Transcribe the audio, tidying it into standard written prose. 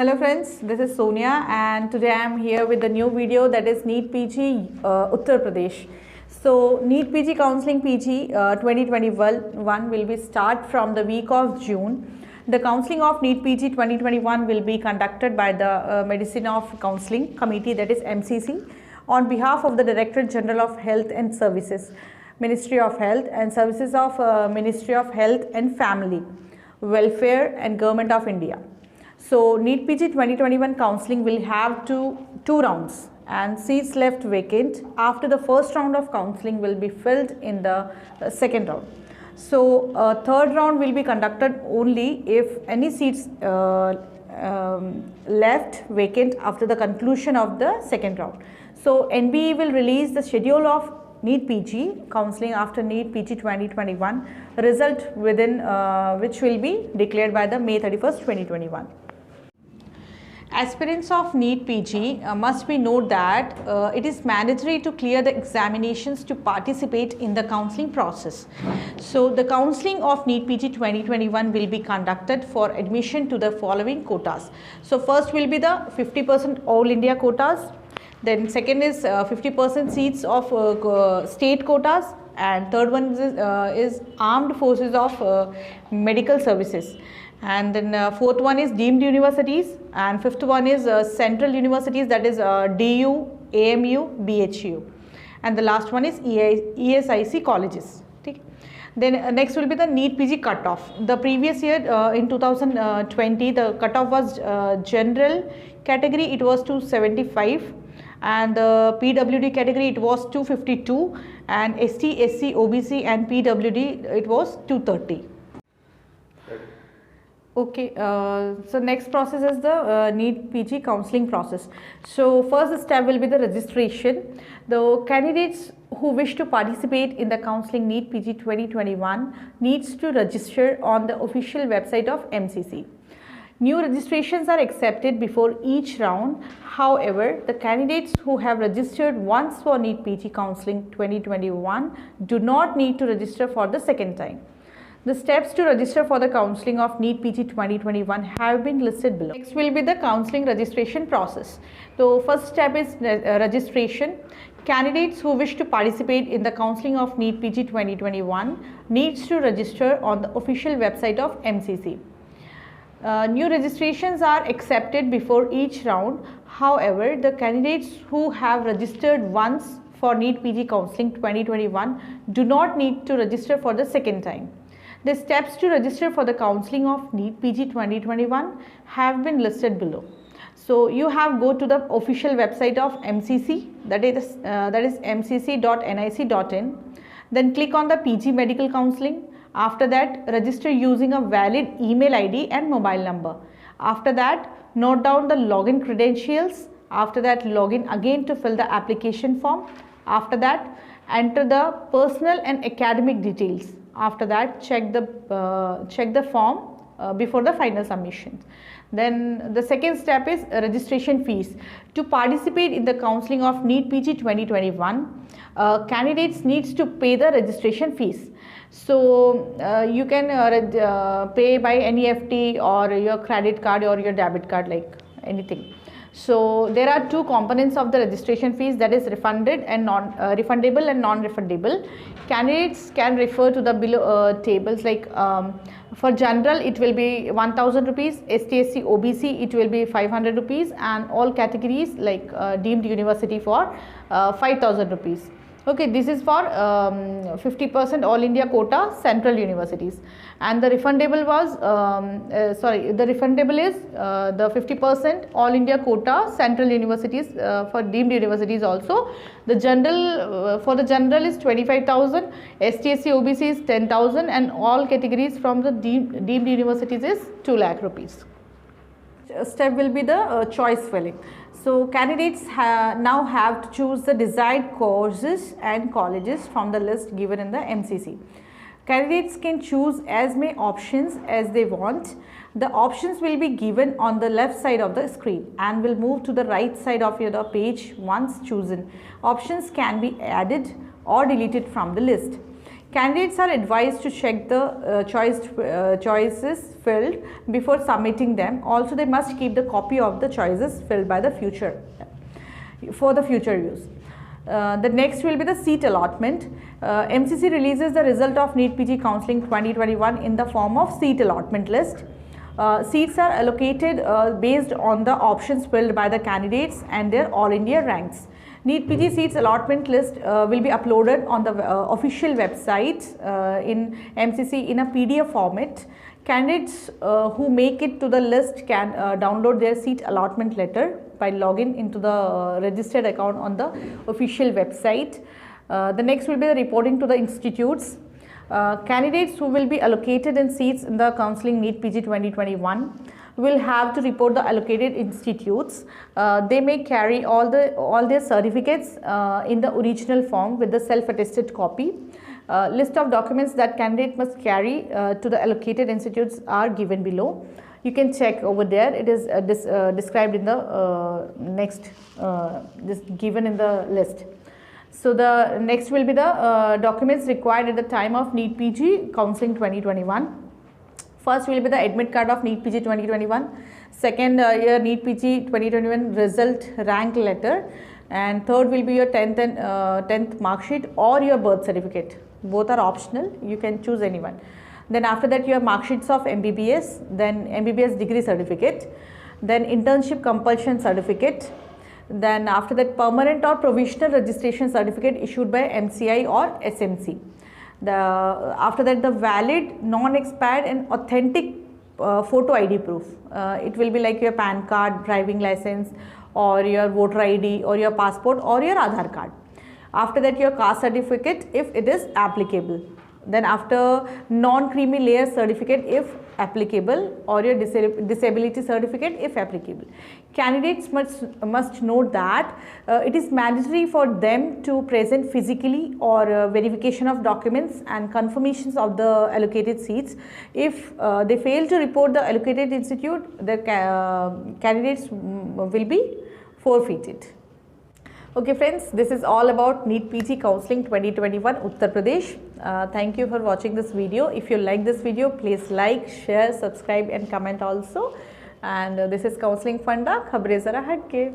Hello friends, this is Sonia and today I am here with a new video, that is NEET PG Uttar Pradesh. So NEET PG Counselling PG 2021 will be start from the week of June. The counselling of NEET PG 2021 will be conducted by the Medicine of Counselling Committee, that is MCC, on behalf of the Directorate General of Health and Services, Ministry of Health and Services of Ministry of Health and Family Welfare and Government of India. So NEET PG 2021 counselling will have two rounds and seats left vacant after the first round of counselling will be filled in the second round. So third round will be conducted only if any seats left vacant after the conclusion of the second round. So NBE will release the schedule of NEET PG counselling after NEET PG 2021 result within which will be declared by the May 31st 2021. Aspirants of NEET PG must be note that it is mandatory to clear the examinations to participate in the counselling process. So the counselling of NEET PG 2021 will be conducted for admission to the following quotas. So first will be the 50% All India quotas, then second is 50% seats of state quotas, and third one is Armed Forces of Medical Services, and then fourth one is deemed universities, and fifth one is central universities, that is DU, AMU, BHU, and the last one is ESIC colleges. Okay. Then next will be the NEET PG cutoff. The previous year in 2020 the cutoff was general category, it was 275, and the PWD category it was 252, and ST, SC, OBC and PWD it was 230. Okay, so next process is the NEET PG counselling process. So first step will be the registration. The candidates who wish to participate in the counselling NEET PG 2021 needs to register on the official website of MCC. New registrations are accepted before each round. However, the candidates who have registered once for NEET PG counselling 2021 do not need to register for the second time. The steps to register for the counselling of NEET PG 2021 have been listed below. Next will be the counselling registration process. So first step is registration. Candidates who wish to participate in the counselling of NEET PG 2021 needs to register on the official website of MCC. New registrations are accepted before each round. However, the candidates who have registered once for NEET PG counselling 2021 do not need to register for the second time. The steps to register for the counselling of NEET PG 2021 have been listed below. So you have go to the official website of MCC, that is mcc.nic.in. Then click on the PG Medical Counselling. After that, register using a valid email ID and mobile number. After that, note down the login credentials. After that, log in again to fill the application form. After that, enter the personal and academic details. After that, check the form before the final submission. Then the second step is registration fees. To participate in the counselling of NEET PG 2021, candidates needs to pay the registration fees. So you can pay by NEFT or your credit card or your debit card, like anything. So there are two components of the registration fees, that is refunded and refundable and non-refundable. Candidates can refer to the below tables, like for general it will be 1000 rupees, ST, SC, OBC it will be 500 rupees, and all categories like deemed university for 5000 rupees. Okay, this is for 50% All India quota central universities, and the refundable was the refundable is the 50% All India quota central universities for deemed universities also. The general for the general is 25,000, ST, SC, OBC is 10,000, and all categories from the deemed universities is 2 lakh rupees. Step will be the choice filling. So candidates now have to choose the desired courses and colleges from the list given in the MCC. Candidates can choose as many options as they want. The options will be given on the left side of the screen and will move to the right side of your page once chosen. Options can be added or deleted from the list. Candidates are advised to check the choices filled before submitting them. Also, they must keep the copy of the choices filled by the future for the future use. The next will be the seat allotment. MCC releases the result of NEET PG Counselling 2021 in the form of seat allotment list. Seats are allocated based on the options filled by the candidates and their All India ranks. NEET PG seats allotment list will be uploaded on the official website in MCC in a PDF format. Candidates who make it to the list can download their seat allotment letter by logging into the registered account on the official website. The next will be the reporting to the institutes. Candidates who will be allocated in seats in the counselling NEET PG 2021 will have to report the allocated institutes. They may carry all their certificates in the original form with the self-attested copy. List of documents that candidate must carry to the allocated institutes are given below. You can check over there. It is described in the given in the list. So the next will be the documents required at the time of NEET PG Counselling 2021. First will be the admit card of NEET PG 2021. Second, your NEET PG 2021 result rank letter. And third will be your 10th mark sheet or your birth certificate. Both are optional. You can choose anyone. Then after that, your mark sheets of MBBS, then MBBS degree certificate, then internship compulsion certificate. Then after that, permanent or provisional registration certificate issued by MCI or SMC. After that, the valid, non-expired and authentic photo ID proof. It will be like your PAN card, driving license, or your voter ID, or your passport, or your Aadhaar card. After that, your caste certificate if it is applicable. Then after, non-creamy layer certificate if applicable, or your disability certificate if applicable. Candidates must note that it is mandatory for them to present physically or verification of documents and confirmations of the allocated seats. If they fail to report the allocated institute, the candidates will be forfeited. Okay friends, this is all about NEET PG Counselling 2021 Uttar Pradesh. Thank you for watching this video. If you like this video, please like, share, subscribe and comment also. And this is Counselling Funda, Khabre Zara Hatke.